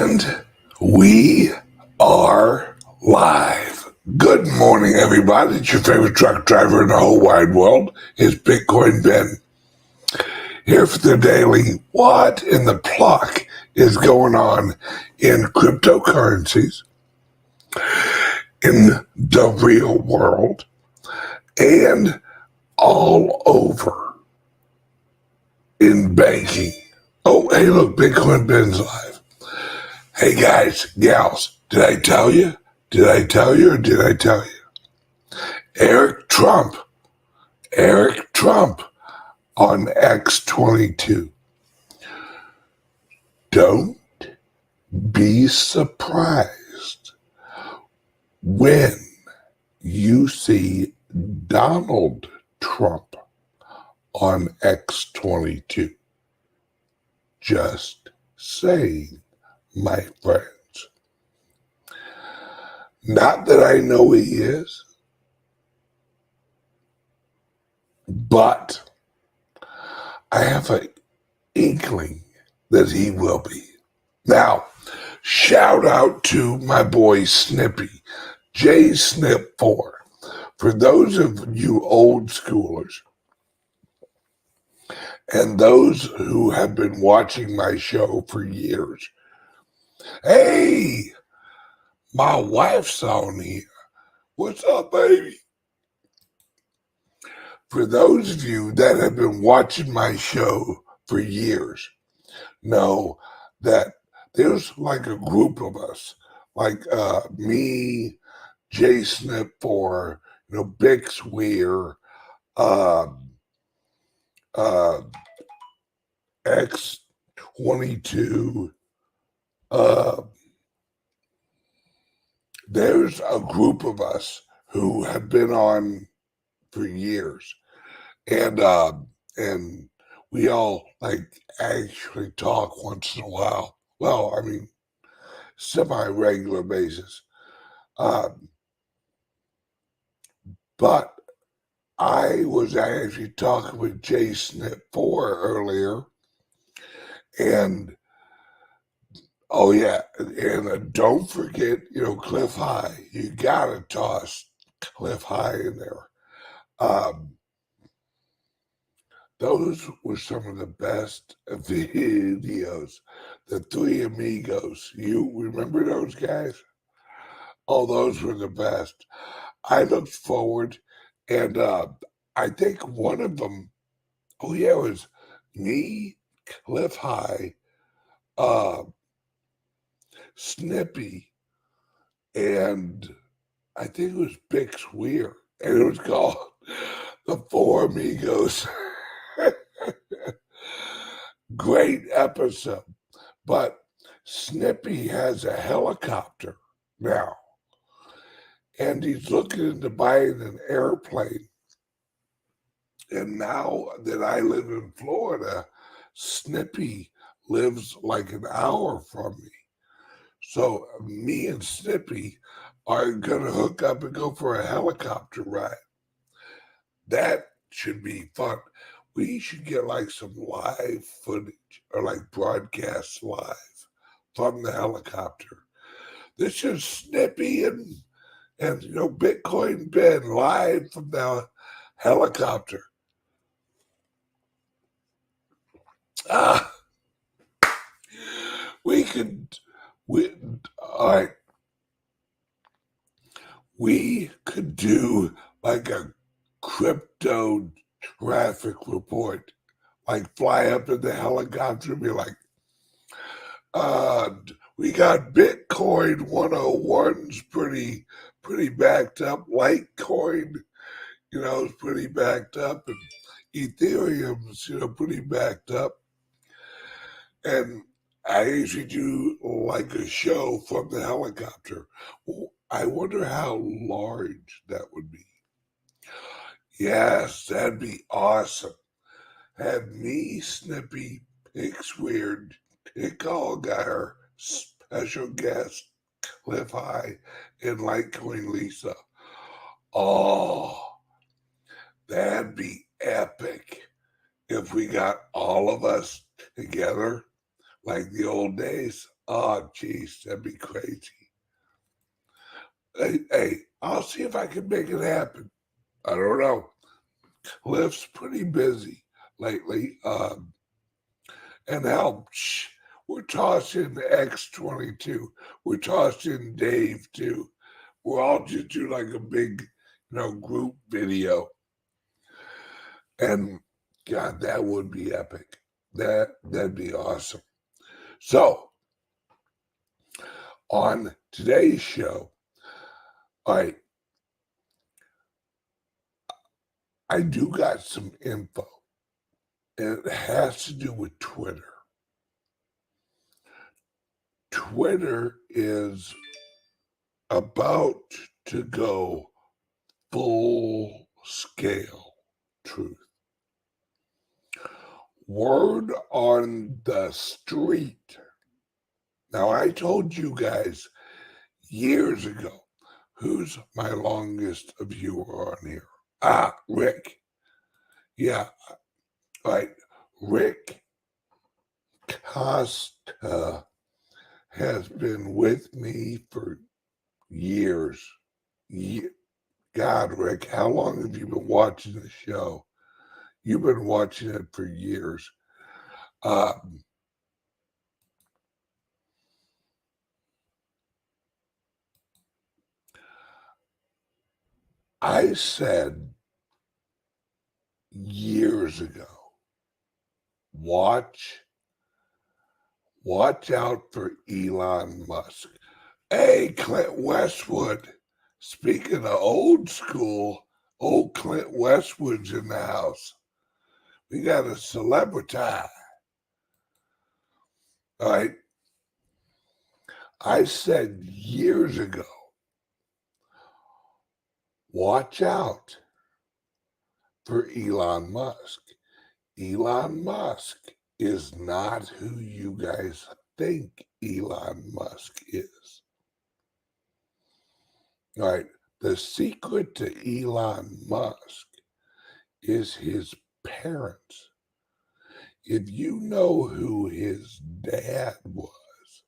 And we are live. Good morning, everybody. It's your favorite truck driver in the whole wide world. It's Bitcoin Ben. Here for the daily what in the pluck is going on in cryptocurrencies, in the real world, and all over in banking. Oh, hey, look, Bitcoin Ben's live. Hey, guys, gals, did I tell you? Did I tell you or did I tell you? Eric Trump on X22. Don't be surprised when you see Donald Trump on X22. Just saying, my friends. Not that I know he is, but I have an inkling that he will be. Now, shout out to my boy Snippy, J Snip 4. For those of you old schoolers and those who have been watching my show for years, hey, my wife's on here. What's up, baby? For those of you that have been watching my show for years, know that there's like a group of us, like me, J Snip 4, Bix Weir, X22. There's a group of us who have been on for years, and we all like actually talk once in a while. Well, I mean, semi-regular basis. But I was actually talking with J Snip 4 earlier, and oh yeah, and don't forget, Cliff High. You gotta toss Cliff High in there. Those were some of the best videos. The Three Amigos. You remember those guys? Oh, those were the best. I looked forward, and I think one of them, oh yeah, it was me, Cliff High, Snippy, and I think it was Bix Weir, and it was called The Four Amigos. Great episode. But Snippy has a helicopter now, and he's looking into buying an airplane. And now that I live in Florida, Snippy lives like an hour from me. So me and Snippy are going to hook up and go for a helicopter ride. That should be fun. We should get like some live footage or like broadcast live from the helicopter. This is Snippy and Bitcoin Ben live from the helicopter. All right. We could do like a crypto traffic report, like fly up in the helicopter and be like, we got Bitcoin 101's pretty backed up. Litecoin, is pretty backed up, and Ethereum's, pretty backed up. And I usually do like a show from the helicopter. I wonder how large that would be. Yes, that'd be awesome. Have me, Snippy, Pix Weird, Pick All Guy, special guest, Cliff High, and Litecoin Lisa. Oh, that'd be epic if we got all of us together like the old days. Oh, geez, that'd be crazy. Hey, I'll see if I can make it happen. I don't know. Cliff's pretty busy lately. And help. We're tossing X22. We're tossing Dave too. We'll all just do like a big, group video. And God, that would be epic. That'd be awesome. So on today's show, I do got some info. And it has to do with Twitter. Twitter is about to go full scale truth. Word on the street. Now, I told you guys years ago, who's my longest viewer on here? Rick. Yeah, right. Rick Costa has been with me for years. God, Rick, how long have you been watching the show? You've been watching it for years. I said years ago, watch out for Elon Musk. Hey, Clint Westwood. Speaking of old school, old Clint Westwood's in the house. We got a celebrity. All right. I said years ago, watch out for Elon Musk. Elon Musk is not who you guys think Elon Musk is. All right. The secret to Elon Musk is his parents. If you know who his dad was,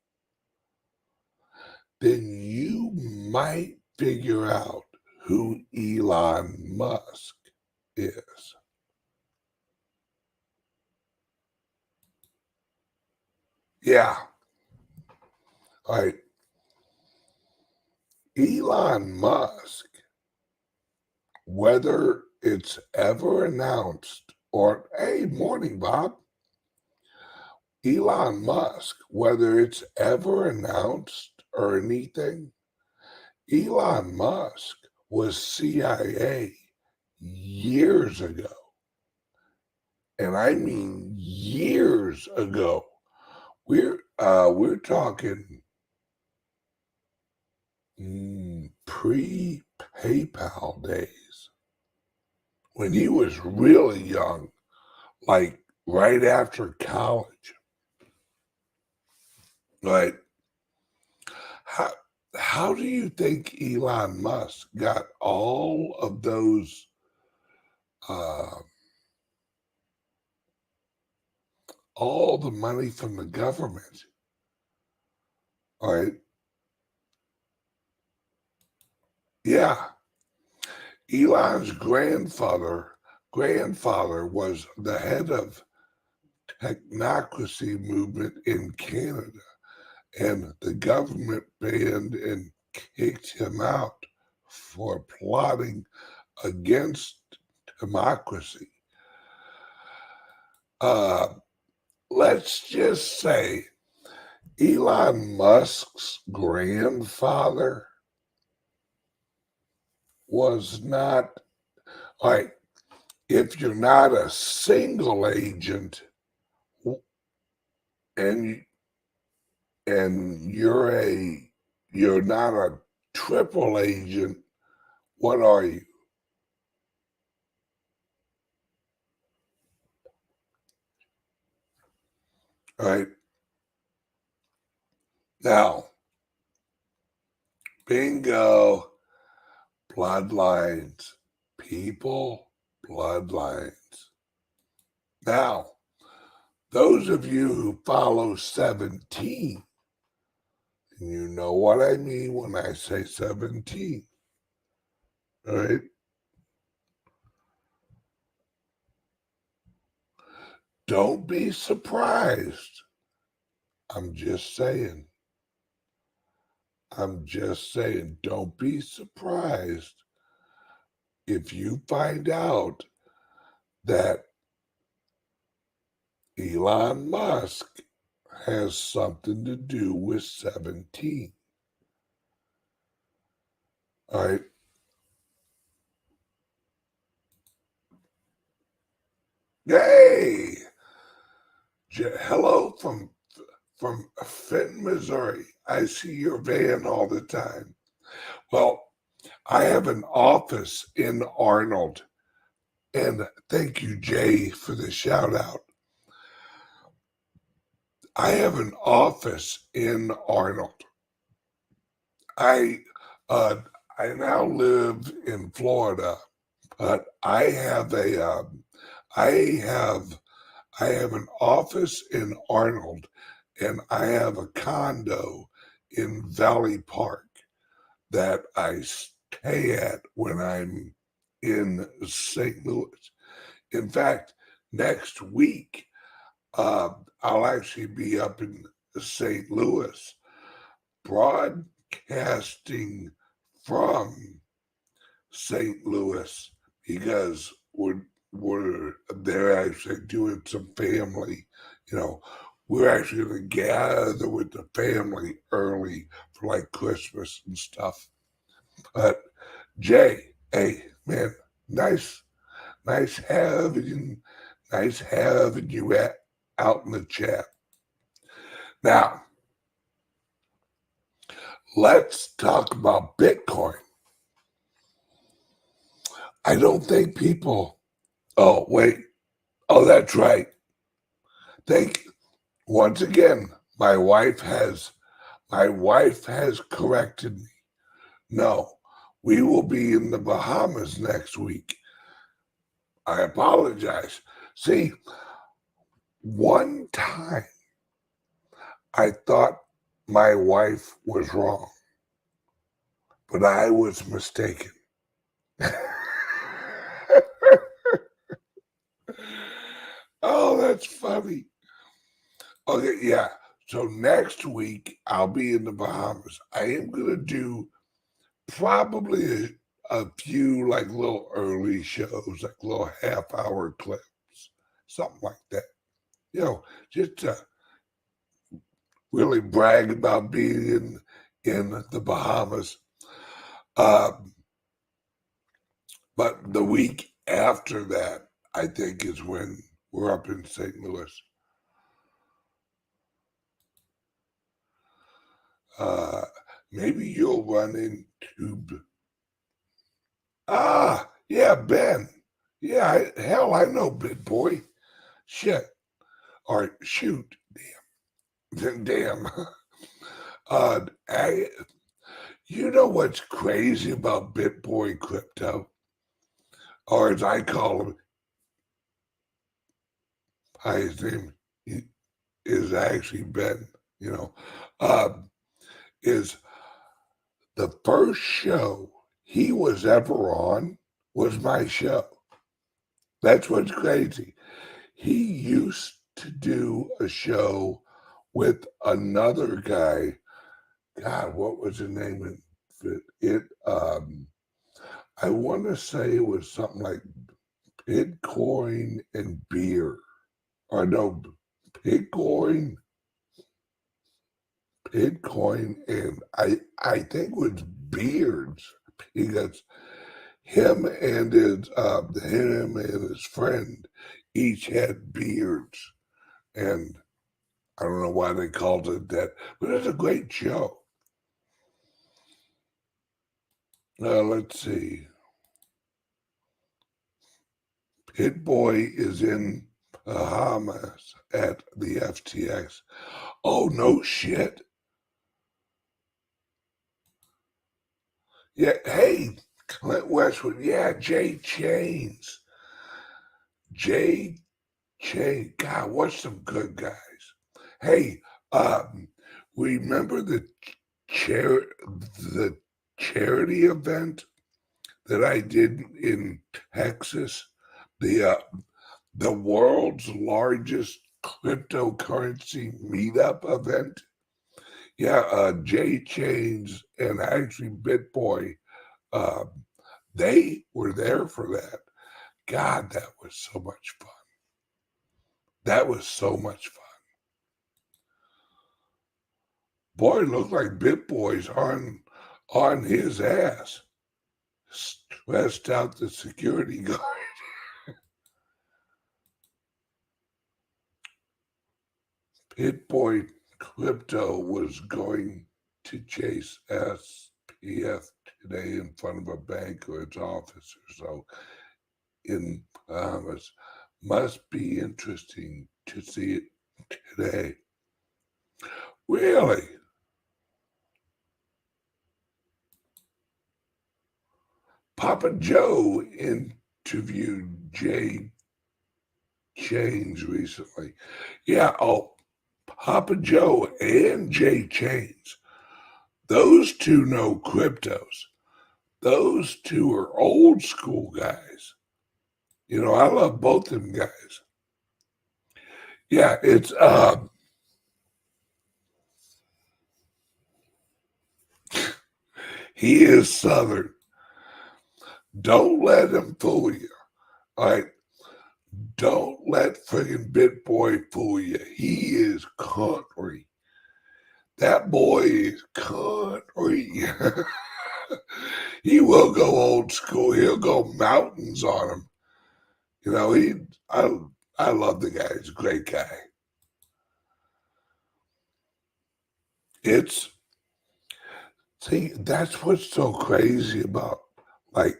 then you might figure out who Elon Musk is. Yeah. All right. Elon Musk, whether it's ever announced or, hey, morning, Bob. Elon Musk, whether it's ever announced or anything, Elon Musk was CIA years ago. And I mean years ago. We're talking pre-PayPal days when he was really young, like right after college. Right? How do you think Elon Musk got all of those all the money from the government? All right. Yeah. Elon's grandfather was the head of technocracy movement in Canada, and the government banned and kicked him out for plotting against democracy. Let's just say Elon Musk's grandfather was not, like, if you're not a single agent and you're not a triple agent, what are you? All right. Now, bingo, bloodlines, people, bloodlines. Now, those of you who follow 17, and you know what I mean when I say 17, all right? Don't be surprised. I'm just saying, don't be surprised if you find out that Elon Musk has something to do with 17. All right. Hey, hello from Fenton, Missouri. I see your van all the time. Well, I have an office in Arnold, and thank you, Jay, for the shout out. I have an office in Arnold. I uh, I now live in Florida, but I have I have I have an office in Arnold, and I have a condo in Valley Park that I stay at when I'm in St. Louis. In fact, next week, I'll actually be up in St. Louis broadcasting from St. Louis because they're actually doing some family, you know, we're actually going to gather with the family early for like Christmas and stuff. But Jay, hey man, nice having you out in the chat. Now, let's talk about Bitcoin. I don't think people. Oh wait. Oh, that's right. Once again, my wife has corrected me. No, we will be in the Bahamas next week. I apologize. See, one time I thought my wife was wrong, but I was mistaken. Oh, that's funny. Okay, yeah. So next week I'll be in the Bahamas. I am gonna do probably a few like little early shows, like little half-hour clips, something like that. You know, just to really brag about being in the Bahamas. Um, but the week after that, I think, is when we're up in St. Louis. Uh, Maybe you'll run into. Yeah, Ben. Yeah, hell, I know Big Boy. Shit. Or shoot. Damn. Damn. I, you know what's crazy about Bitboy crypto? Or as I call him, his name is actually Ben, you know, is the first show he was ever on was my show. That's what's crazy. He used to do a show with another guy. God, what was the name of it? I want to say it was something like Bitcoin and beer. Or no, Bitcoin, and I think it was beards because him and his friend each had beards, and I don't know why they called it that, but it's a great show. Let's see. Hit Boy is in Bahamas at the FTX. Oh, no shit. Yeah, hey, Clint Westwood. Yeah, Jay Chain, God, what's some good guys? Hey, remember chair the charity event that I did in Texas? The the world's largest cryptocurrency meetup event. Yeah, J Chains and actually BitBoy, uh, they were there for that. God, that was so much fun. That was so much fun. Boy, it looked like BitBoy's on his ass. Stressed out the security guard. BitBoy Crypto was going to chase SPF today in front of a bank or its officer. So in Bahamas, must be interesting to see it today. Really? Papa Joe interviewed Jay Chains recently. Yeah, oh, Papa Joe and Jay Chains. Those two know cryptos. Those two are old school guys. You know, I love both them guys. Yeah, it's he is Southern. Don't let him fool you. All right. Don't let friggin' BitBoy fool you. He is country. That boy is country. He will go old school. He'll go mountains on him. You know, I love the guy. He's a great guy. It's See, that's what's so crazy about like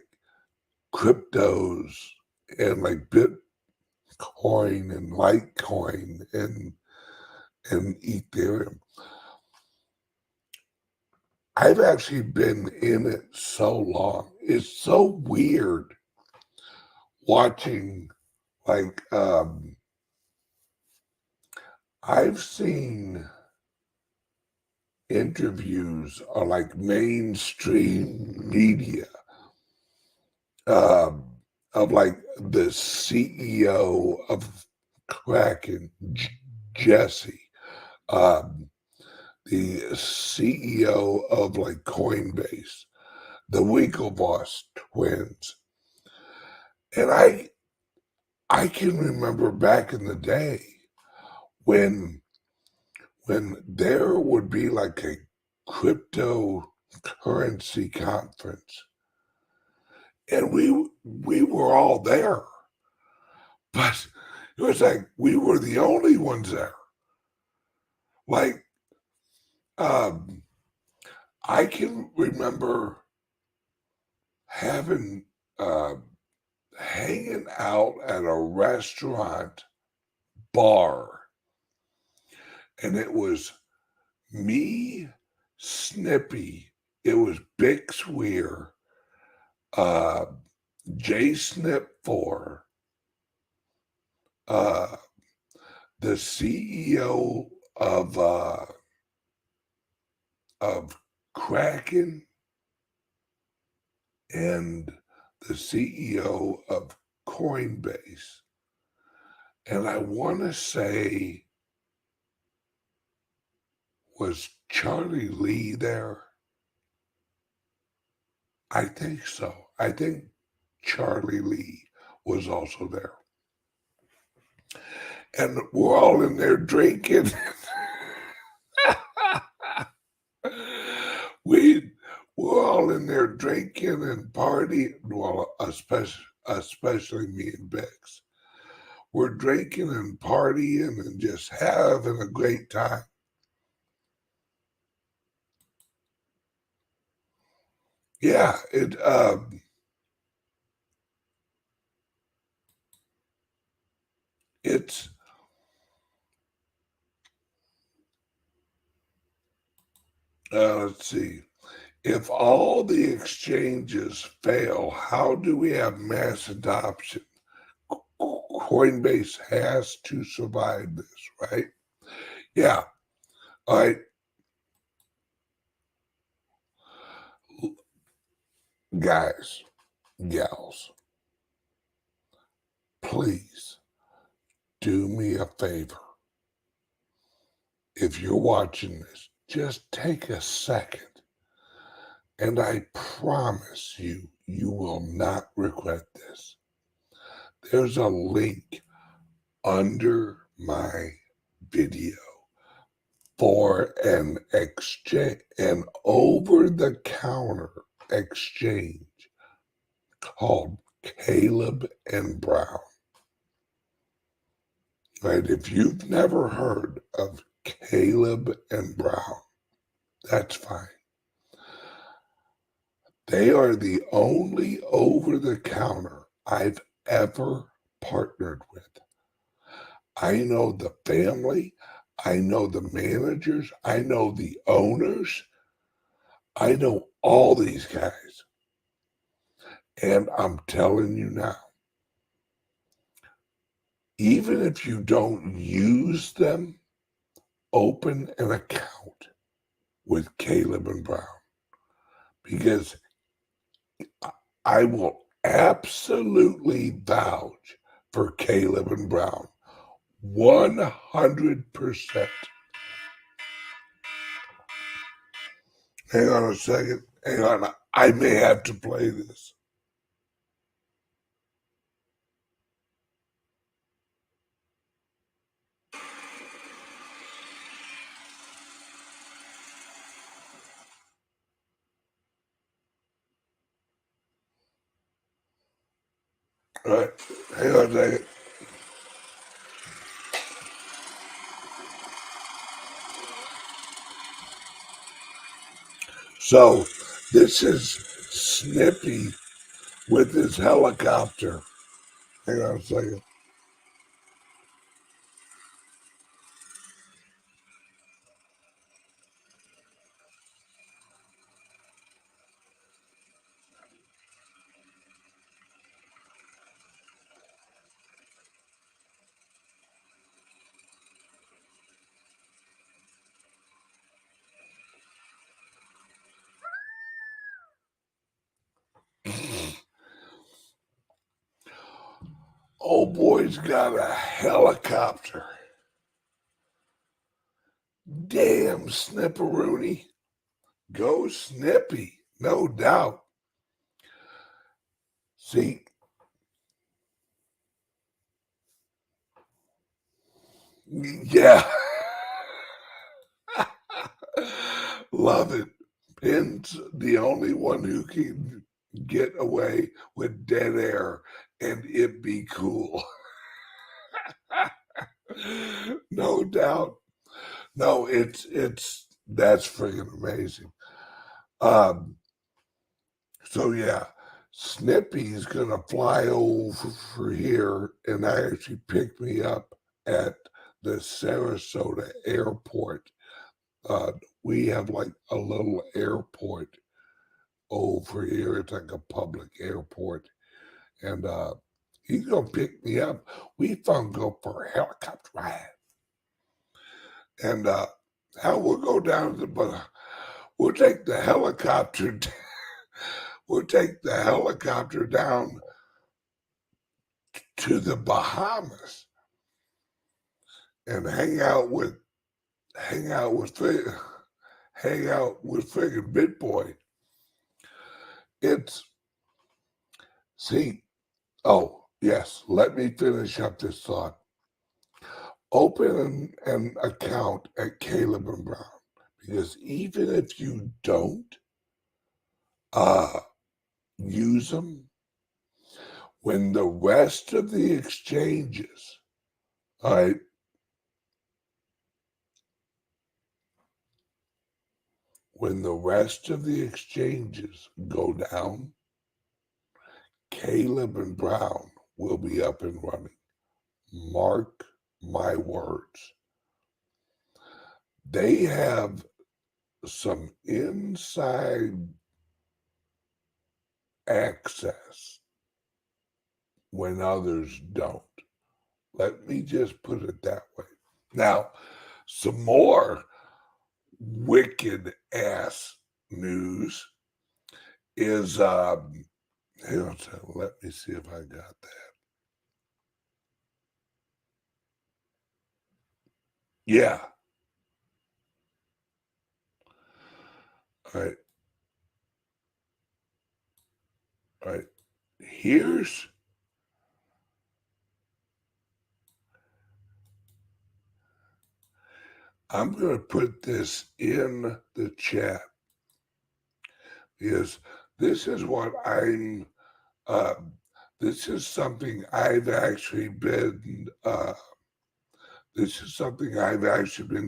cryptos and like Bitcoin and Litecoin and Ethereum. I've actually been in it so long. It's so weird watching like I've seen interviews on like mainstream media um, of like the CEO of Kraken, Jesse, um, the CEO of like Coinbase, the Winklevoss twins, and I can remember back in the day when there would be like a cryptocurrency conference, and we were all there, but it was like we were the only ones there. Like, um, I can remember having hanging out at a restaurant bar, and it was me, Snippy, it was Bix Weir, uh, J Snip 4, uh, the CEO of Kraken, and the CEO of Coinbase. And I want to say, was Charlie Lee there? I think so. I think Charlie Lee was also there. And we're all in there drinking. We're all in there drinking and partying. Well, especially me and Bex. We're drinking and partying and just having a great time. Yeah, it's let's see. If all the exchanges fail, how do we have mass adoption? Coinbase has to survive this, right? Yeah. All right. Guys, gals, please do me a favor. If you're watching this, just take a second, and I promise you, you will not regret this. There's a link under my video for an exchange, an over-the-counter exchange called Caleb and Brown. Right? If you've never heard of Caleb and Brown, that's fine. They are the only over-the-counter I've ever partnered with. I know the family, I know the managers, I know the owners, I know all these guys. And I'm telling you now, even if you don't use them, open an account with Caleb and Brown, because I will absolutely vouch for Caleb and Brown 100%. Hang on a second. Hang on. I may have to play this. All right. Hang on a second. So this is Snippy with his helicopter. Hang on a second. Old boy's got a helicopter. Damn, Snipperoonie. Go Snippy, no doubt. See, yeah. Love it. Pin's the only one who can get away with dead air and it be cool. No doubt. No, it's that's freaking amazing. So yeah, Snippy's gonna fly over here and actually pick me up at the Sarasota airport. We have like a little airport over here. It's like a public airport. And he's gonna pick me up. We gonna go for a helicopter ride. And how we'll go down to but we'll take the helicopter we'll take the helicopter down to the Bahamas and hang out with friggin' BitBoy. See, oh yes, let me finish up this thought. Open an account at Caleb and Brown, because even if you don't use them, when the rest of the exchanges, all right, when the rest of the exchanges go down, Caleb and Brown will be up and running. Mark my words. They have some inside access when others don't. Let me just put it that way. Now, some more wicked ass news is here, let me see if I got that. Yeah. All right. All right. Here's I'm going to put this in the chat because this is what I'm this is something I've actually been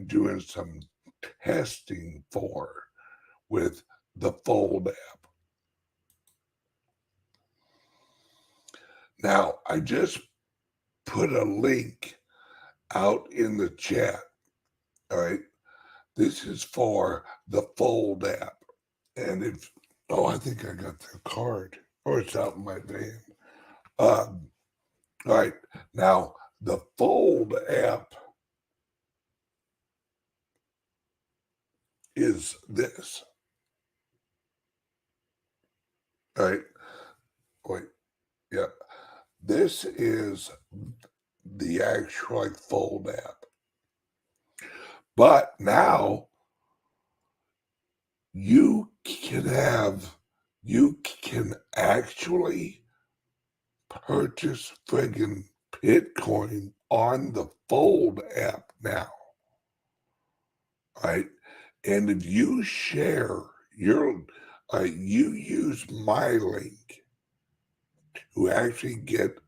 doing some testing for with the Fold app. Now, I just put a link out in the chat. All right. This is for the Fold app. And if, I think I got the card, or it's out in my van. All right. Now, the Fold app is this. All right. Wait. Yeah. This is the actual Fold app. But now you can actually purchase friggin' Bitcoin on the Fold app now. Right? And if you share you use my link to actually get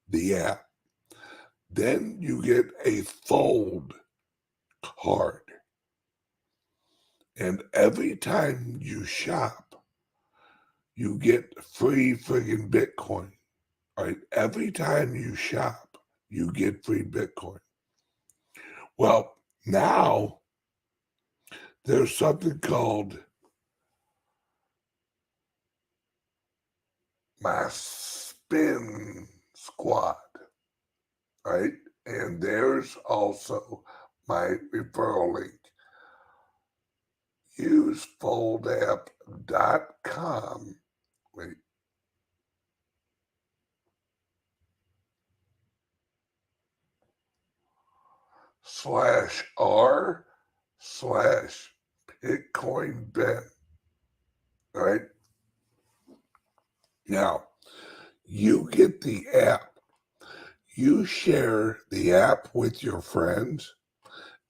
the app, then you get a Fold card. And every time you shop, you get free friggin' Bitcoin. Right? Every time you shop, you get free Bitcoin. Well, now there's something called my spin squad, right? And there's also my referral link. Use foldapp.com. Wait. /r/Bitcoin Ben. All right. Now, you get the app. You share the app with your friends,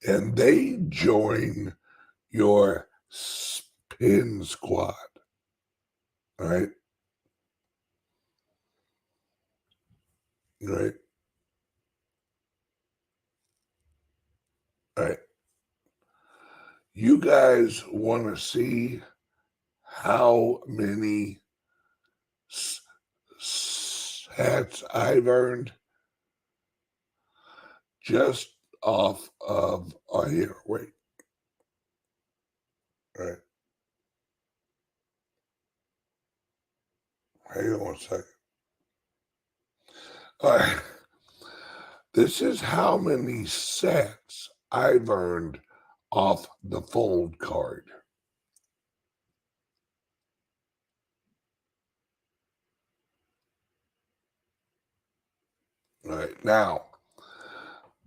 and they join your spin squad. All right. Right. All right. You guys want to see how many hats I've earned just off of, here, wait. All right. Hang on one second. All right. This is how many sats I've earned off the Fold card. All right. Now,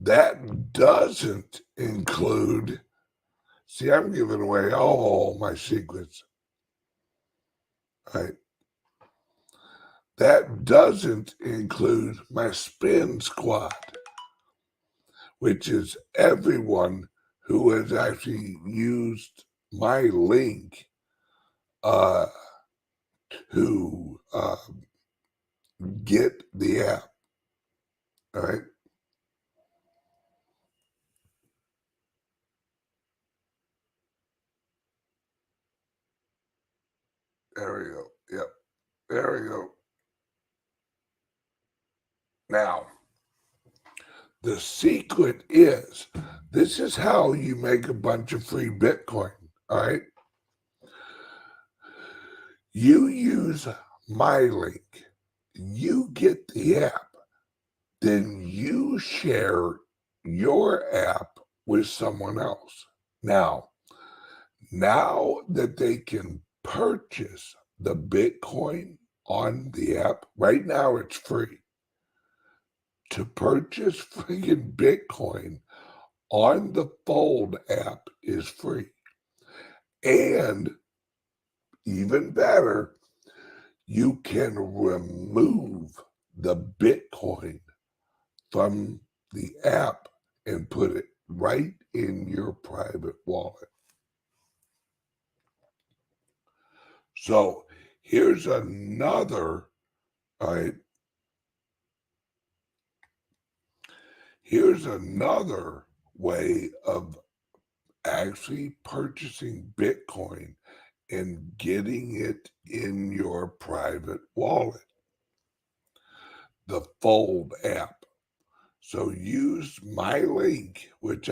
that doesn't include, see, I'm giving away all my secrets. All right. That doesn't include my spin squad, which is everyone who has actually used my link to get the app. All right. There we go. Yep. There we go. Now, the secret is this is how you make a bunch of free Bitcoin. All right. You use my link. You get the app. then you share your app with someone else. Now that they can purchase the Bitcoin on the app, right now it's free. To purchase freaking Bitcoin on the Fold app is free. And even better, you can remove the Bitcoin from the app and put it right in your private wallet. So here's another, all right, here's another way of actually purchasing Bitcoin and getting it in your private wallet. The Fold app. So use my link, which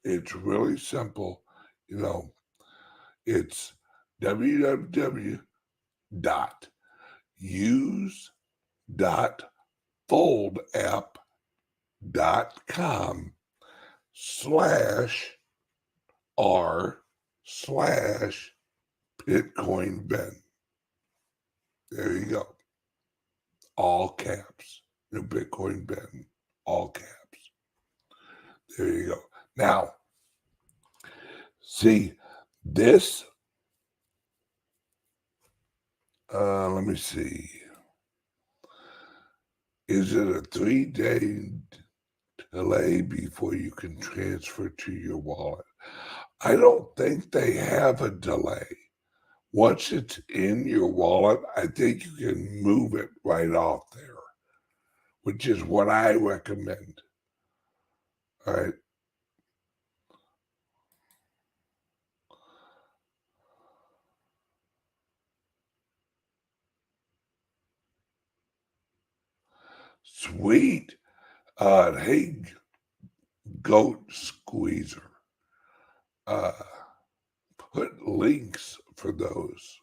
it's really simple. It's www.usefoldApp.com/r/Bitcoin Ben. There you go. All caps. Bitcoin Ben. All caps. There you go. Now, see, this, let me see. Is it a 3-day delay before you can transfer to your wallet? I don't think they have a delay. Once it's in your wallet, I think you can move it right off there, which is what I recommend. All right. Sweet. Hey, Goat Squeezer. Put links for those.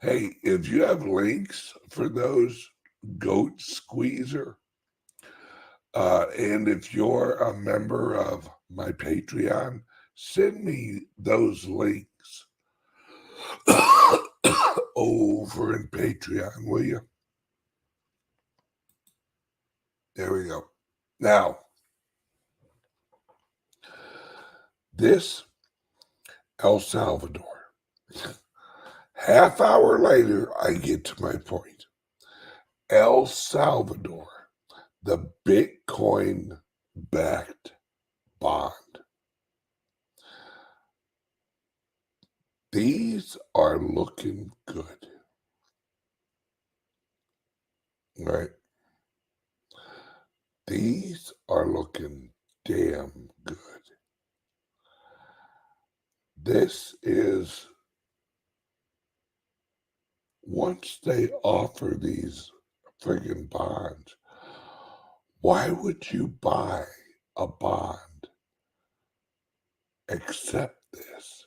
Hey, if you have links for those, Goat Squeezer, and if you're a member of my Patreon, send me those links over in Patreon, will you? There we go. Now, this El Salvador. Half hour later, I get to my point. El Salvador, the Bitcoin-backed bond. These are looking good. Right? These are looking damn good. This is, once they offer these friggin' bonds, why would you buy a bond except this?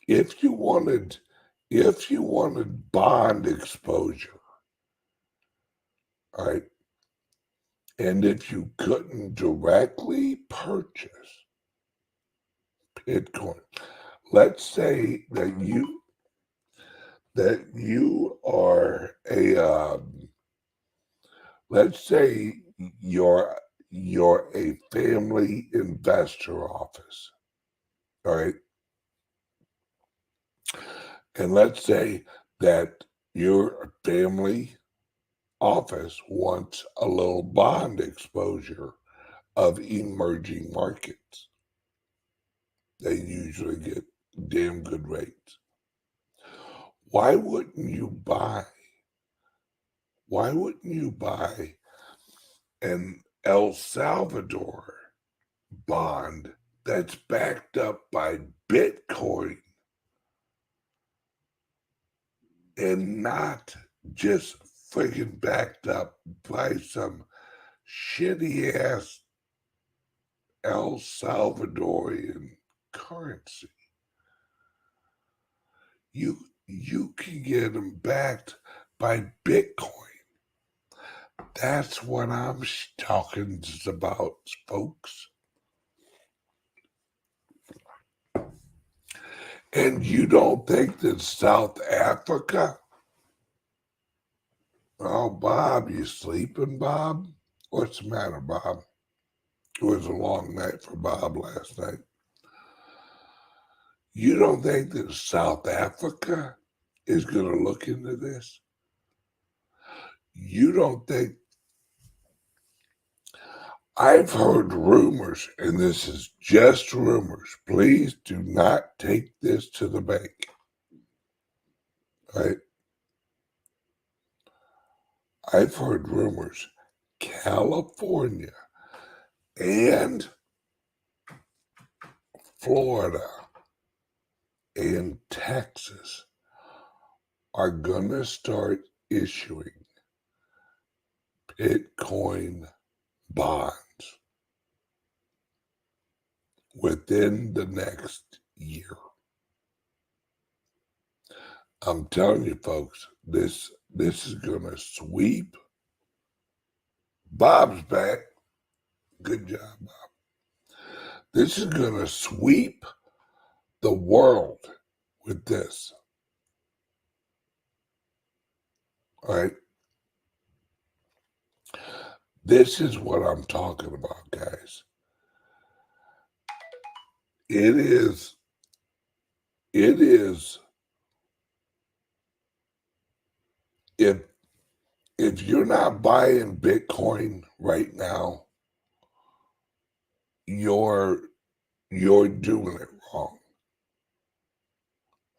If you wanted bond exposure, right? And if you couldn't directly purchase Bitcoin, let's say that you are let's say you're a family investor office, all right? And let's say that your family office wants a little bond exposure of emerging markets. They usually get damn good rates. Why wouldn't you buy an El Salvador bond that's backed up by Bitcoin and not just freaking backed up by some shitty ass El Salvadorian currency? You can get them backed by Bitcoin. That's what I'm talking about, folks. And you don't think that South Africa? Oh, Bob, you sleeping, Bob? What's the matter, Bob? It was a long night for Bob last night. You don't think that South Africa is going to look into this? You don't think? I've heard rumors, and this is just rumors. Please do not take this to the bank. Right? I've heard rumors. California and Florida and Texas are going to start issuing Bitcoin bonds within the next year. I'm telling you, folks, this is going to sweep. Bob's back. Good job, Bob. This is going to sweep the world with this. All right? This is what I'm talking about, guys. It is if you're not buying Bitcoin right now, you're doing it wrong.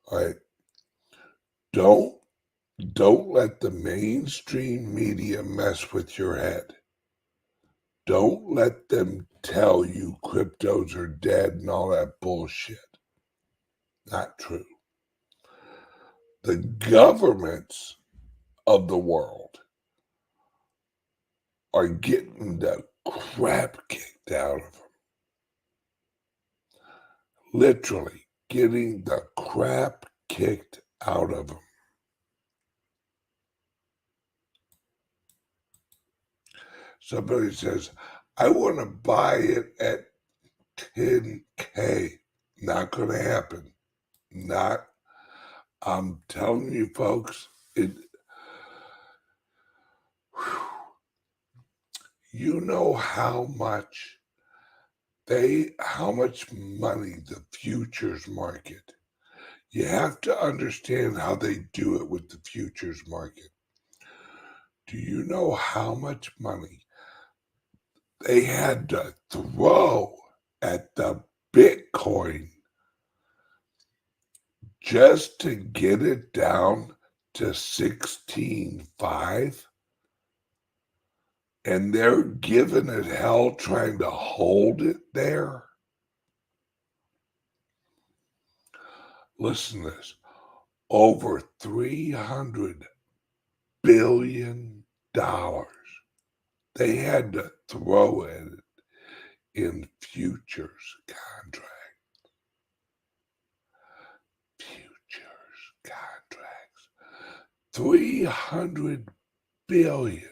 All right? Don't let the mainstream media mess with your head. Don't let them tell you cryptos are dead and all that bullshit. Not true. The governments of the world are getting the crap kicked out of them. Literally getting the crap kicked out of them. Somebody says, I want to buy it at 10K. Not going to happen. Not. I'm telling you, folks, you know how much money the futures market. You have to understand how they do it with the futures market. Do you know how much money they had to throw at the Bitcoin just to get it down to 16.5? And they're giving it hell trying to hold it there? Listen to this. Over $300 billion they had to throw at it in futures contracts. Futures contracts. 300 billion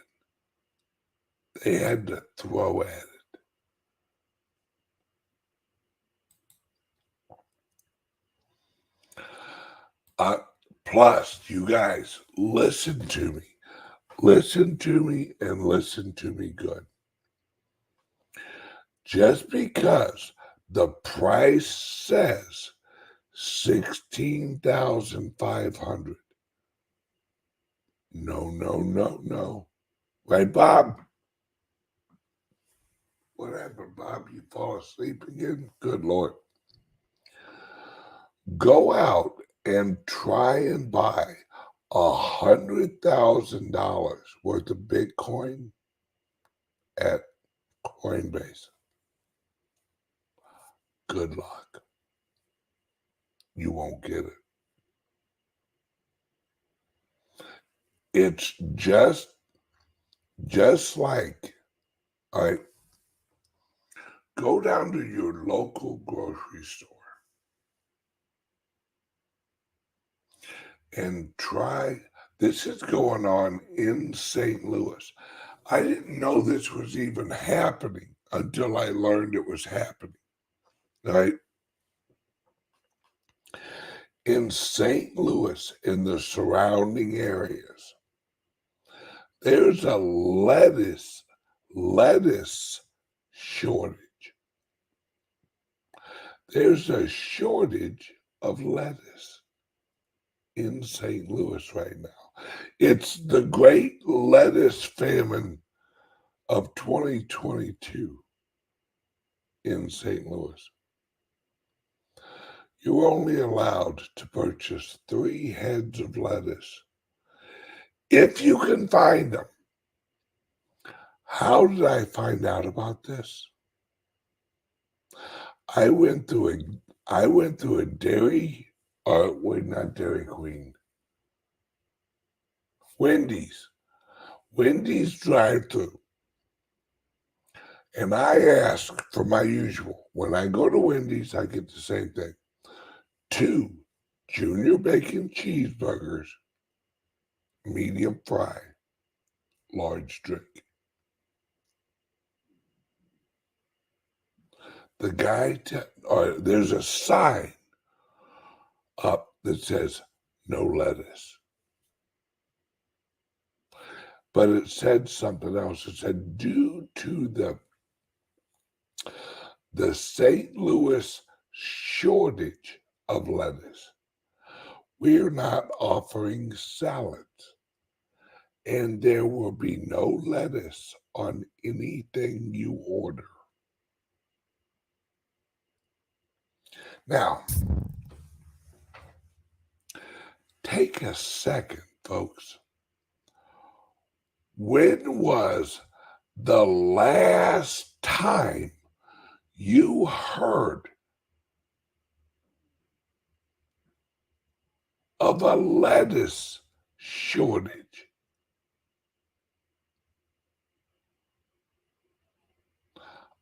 they had to throw at it. Plus, you guys, listen to me. Listen to me and listen to me good. Just because the price says 16,500. No. Right, Bob? What happened, Bob? You fall asleep again? Good Lord. Go out and try and buy $100,000 worth of Bitcoin at Coinbase. Good luck. You won't get it. It's just like, all right, go down to your local grocery store and try This is going on in St. Louis. I didn't know this was even happening until I learned it was happening, right? In St. Louis, in the surrounding areas, there's a lettuce shortage. There's a shortage of lettuce in St. Louis right now. It's the great lettuce famine of 2022 in St. Louis. You're only allowed to purchase 3 heads of lettuce if you can find them. How did I find out about this? I went through a dairy, or wait, not Dairy Queen, Wendy's drive-through, and I asked for my usual. When I go to Wendy's, I get the same thing: 2 junior bacon cheeseburgers, medium fry, large drink. The guy, or there's a sign up that says no lettuce. But it said something else. It said, due to the St. Louis shortage of lettuce, we're not offering salads, and there will be no lettuce on anything you order. Now, take a second, folks. When was the last time you heard of a lettuce shortage?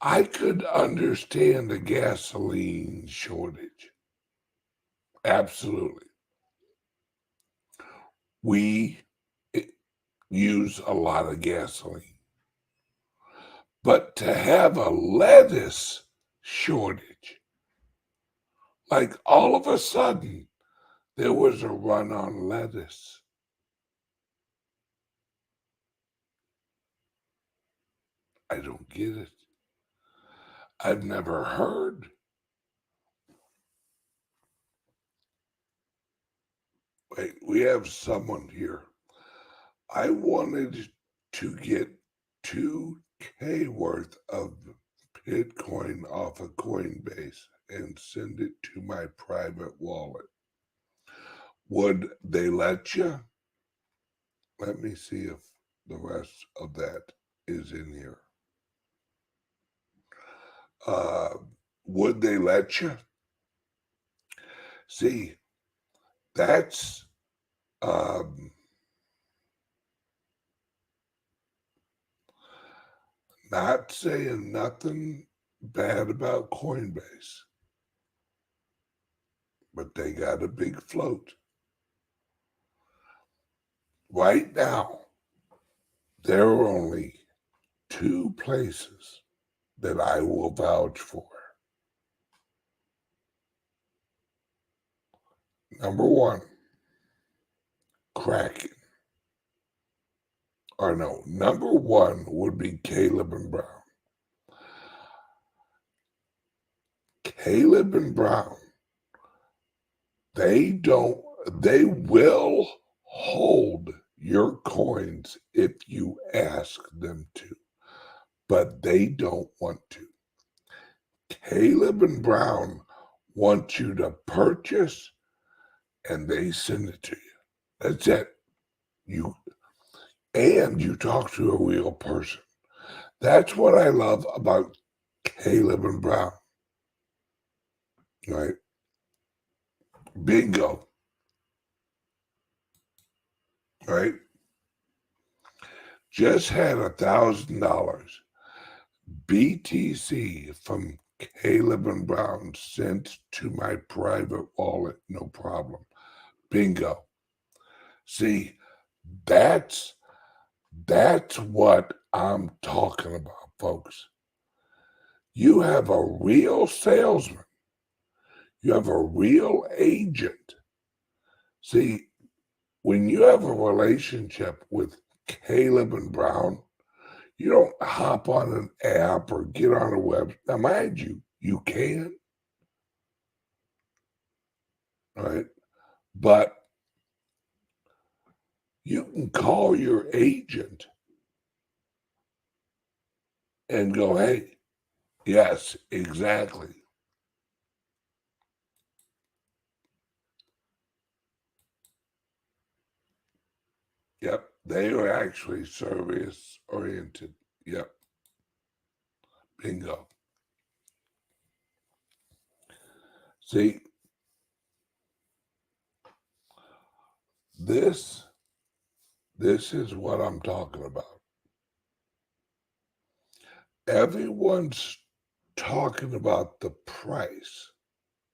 I could understand a gasoline shortage. Absolutely. We use a lot of gasoline. But to have a lettuce shortage, like all of a sudden, there was a run on lettuce. I don't get it. I've never heard. Wait, we have someone here. I wanted to get 2K worth of Bitcoin off of Coinbase and send it to my private wallet. Would they let you? Let me see if the rest of that is in here. Would they let you? See, that's not saying nothing bad about Coinbase, but they got a big float. Right now, there are only 2 places that I will vouch for. Number 1, Kraken. Or no, number 1 would be Caleb and Brown. Caleb and Brown, they will hold your coins if you ask them to, but they don't want to. Caleb and Brown want you to purchase and they send it to you. That's it. You talk to a real person. That's what I love about Caleb and Brown. Right? Bingo. Right? Just had $1,000 BTC from Caleb and Brown sent to my private wallet, no problem. Bingo. See, That's what I'm talking about, folks. You have a real salesman. You have a real agent. See, when you have a relationship with Caleb and Brown, you don't hop on an app or get on a web. Now, mind you, you can, right? But you can call your agent and go, hey, yes, exactly. Yep, they are actually service oriented. Yep, bingo. See, this is what I'm talking about. Everyone's talking about the price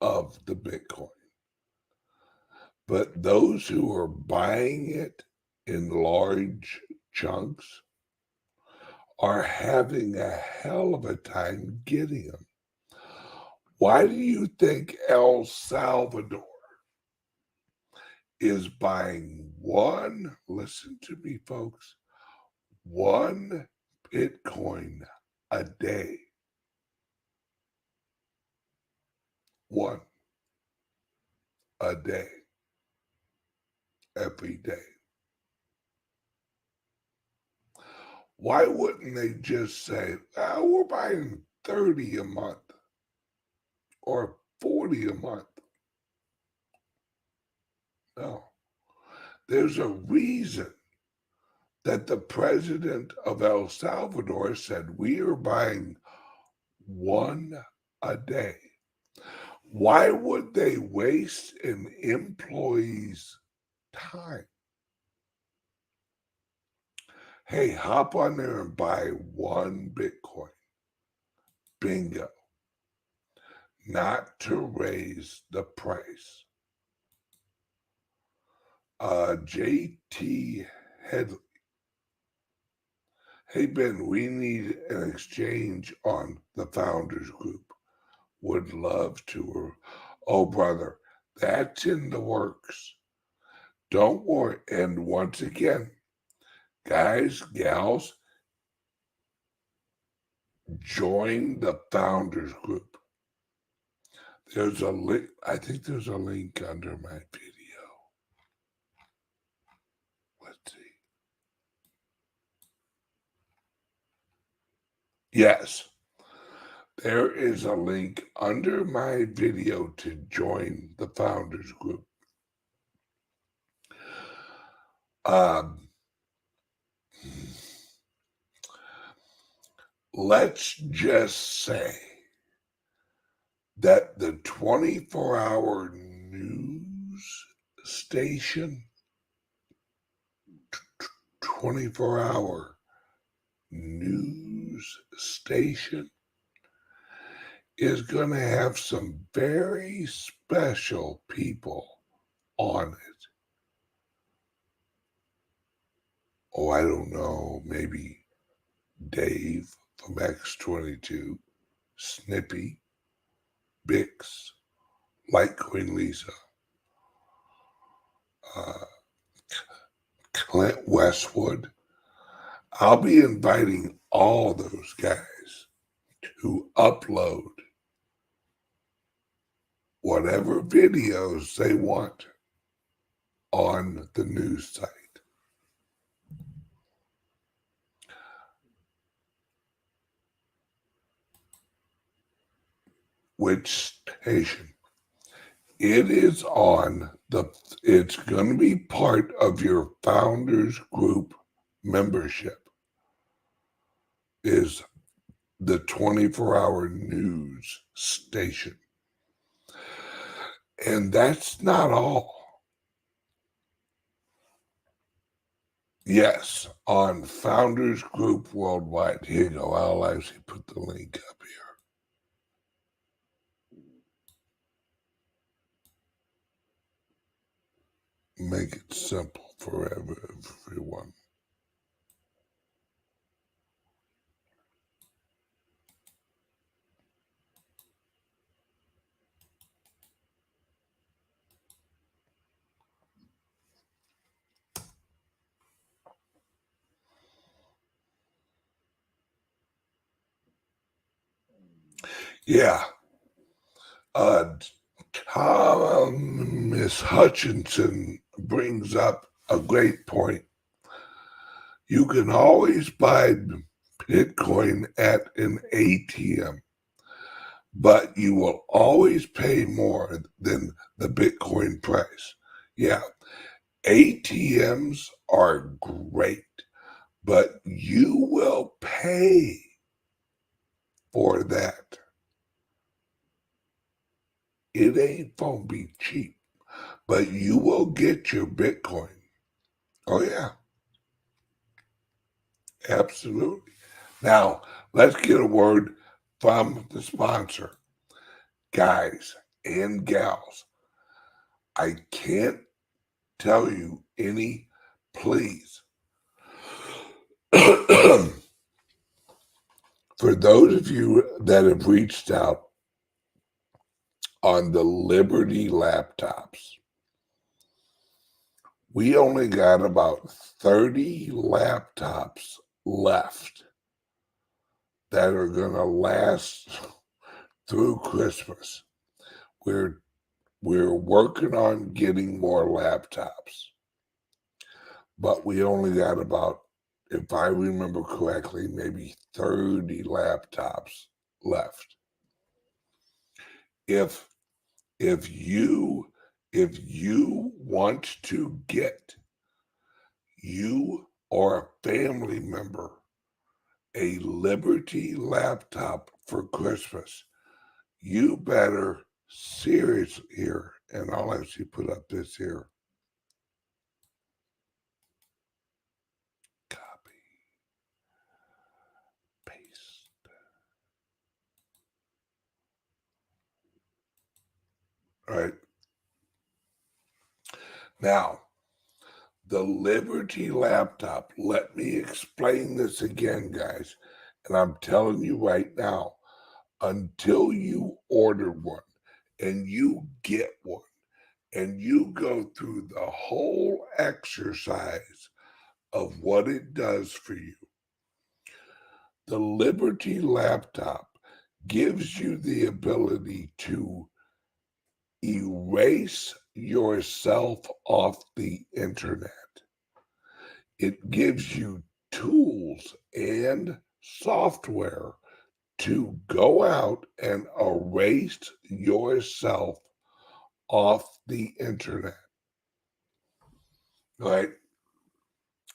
of the Bitcoin, but those who are buying it in large chunks are having a hell of a time getting them. Why do you think El Salvador is buying one, listen to me, folks, one Bitcoin a day? One a day, every day. Why wouldn't they just say, oh, we're buying 30 a month or 40 a month? No. There's a reason that the president of El Salvador said, we are buying one a day. Why would they waste an employee's time? Hey, hop on there and buy one Bitcoin. Bingo. Not to raise the price. JT Headley. Hey, Ben, we need an exchange on the Founders Group. Would love to. Oh, brother, that's in the works. Don't worry. And once again, guys, gals, join the Founders Group. There's a link. I think there's a link under my video. Let's see. Yes, there is a link under my video to join the Founders Group. Let's just say that the 24-hour news station, 24-hour news station is going to have some very special people on it. Oh, I don't know, maybe Dave from X22, Snippy, Bix, like Queen Lisa, Clint Westwood. I'll be inviting all those guys to upload whatever videos they want on the news site. Which station? It is on it's going to be part of your Founders Group membership, is the 24-hour news station. And that's not all. Yes, on Founders Group Worldwide. Here you go. I'll actually put the link up here. Make it simple forever, everyone. Yeah. Thomas Hutchinson brings up a great point. You can always buy Bitcoin at an ATM, but you will always pay more than the Bitcoin price. Yeah, ATMs are great, but you will pay for that. It ain't gonna be cheap, but you will get your Bitcoin. Oh, yeah, absolutely. Now, let's get a word from the sponsor. Guys and gals, I can't tell you any please. For those of you that have reached out on the Liberty laptops, we only got about 30 laptops left that are going to last through Christmas. We're working on getting more laptops, but we only got about, if I remember correctly, maybe 30 laptops left. If you want to get you or a family member a Liberty laptop for Christmas, you better seriously here, and I'll actually put up this here. Copy, paste. All right. Now, the Liberty laptop, let me explain this again, guys. And I'm telling you right now, until you order one and you get one and you go through the whole exercise of what it does for you, the Liberty laptop gives you the ability to erase yourself off the internet. It gives you tools and software to go out and erase yourself off the internet. Right?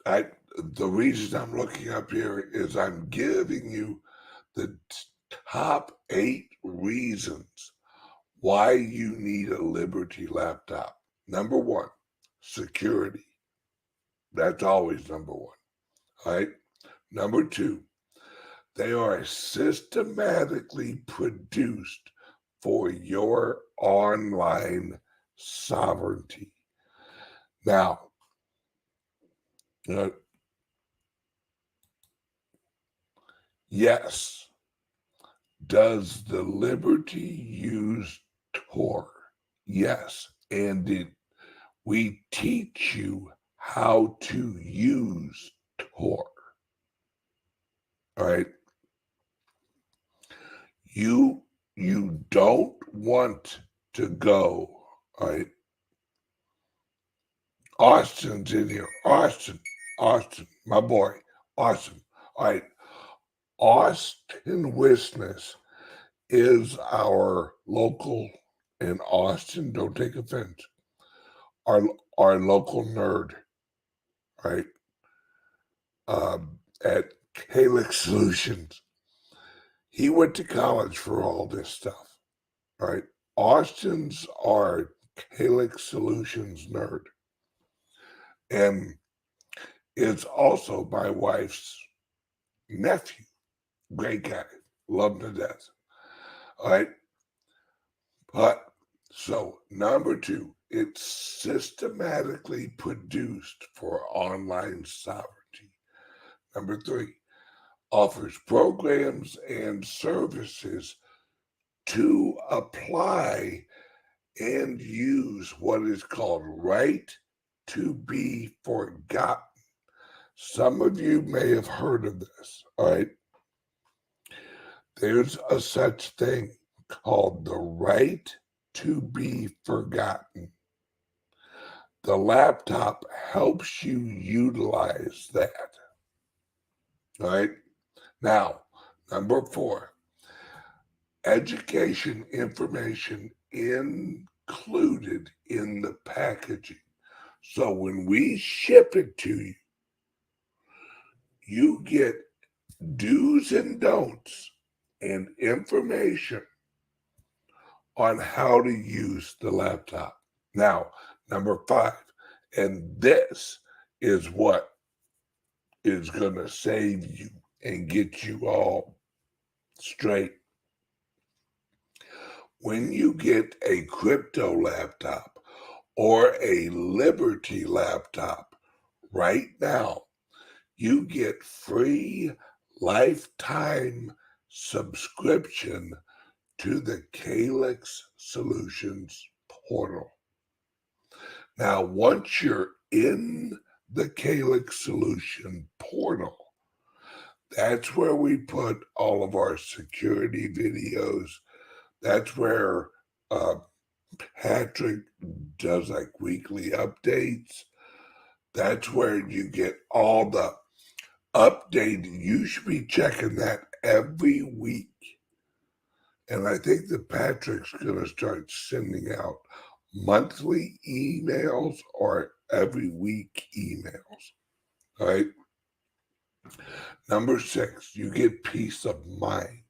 The reason I'm looking up here is I'm giving you the top 8 reasons why you need a Liberty laptop. Number 1, security. That's always number 1. Right? Number 2, they are systematically produced for your online sovereignty. Now, yes, does the Liberty use Tor? Yes, and we teach you how to use Tor. All right. You don't want to go. All right. Austin's in here. Austin, my boy. Austin. All right. Austin Witness is our local in Austin. Don't take offense. Our local nerd, right? At CALIX Solutions. He went to college for all this stuff, right? Austin's our CALIX Solutions nerd. And it's also my wife's nephew. Great guy. Love him to death. All right. But so number 2, it's systematically produced for online sovereignty. Number 3, offers programs and services to apply and use what is called right to be forgotten. Some of you may have heard of this, all right? There's a such thing called the right to be forgotten. The laptop helps you utilize that. All right. Now, number 4, education information included in the packaging. So when we ship it to you, you get do's and don'ts and information on how to use the laptop. Now, number 5, and this is what is going to save you and get you all straight. When you get a crypto laptop or a Liberty laptop right now, you get free lifetime subscription to the CALIX Solutions portal. Now, once you're in the CALIX Solution portal, that's where we put all of our security videos. That's where Patrick does like weekly updates. That's where you get all the updated. You should be checking that every week. And I think that Patrick's going to start sending out monthly emails or every week emails. All right. Number 6, you get peace of mind.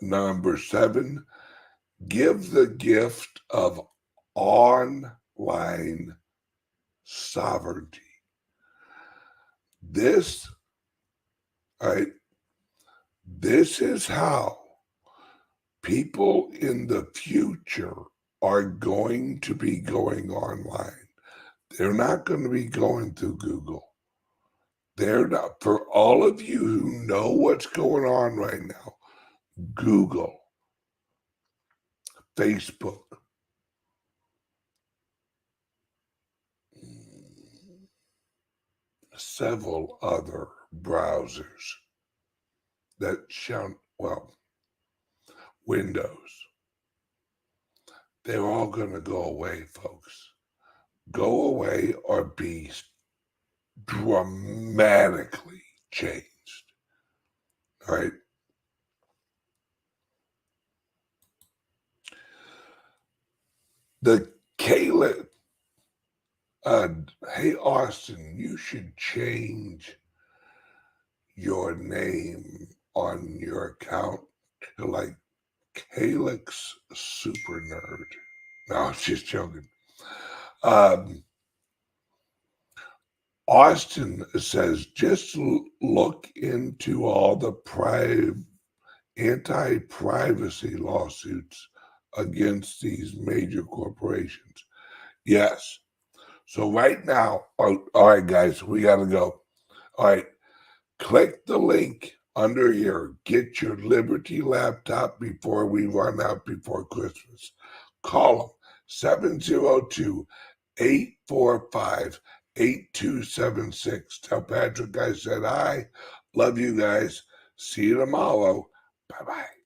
Number 7, give the gift of online sovereignty. This, all right, this is how people in the future are going to be going online. They're not going to be going through Google. They're not. For all of you who know what's going on right now, Google, Facebook, several other browsers that sound, well, Windows, they're all going to go away, folks. Go away or be dramatically changed. All right. The CALIX, hey, Austin, you should change your name on your account to like CALIX Super Nerd. No, I'm just joking. Austin says, just look into all the anti-privacy lawsuits against these major corporations. Yes. So right now, all right, guys, we got to go. All right. Click the link under here. Get your Liberty laptop before we run out before Christmas. Call them 702-845-8276. Tell Patrick I said hi. Love you guys. See you tomorrow. Bye-bye.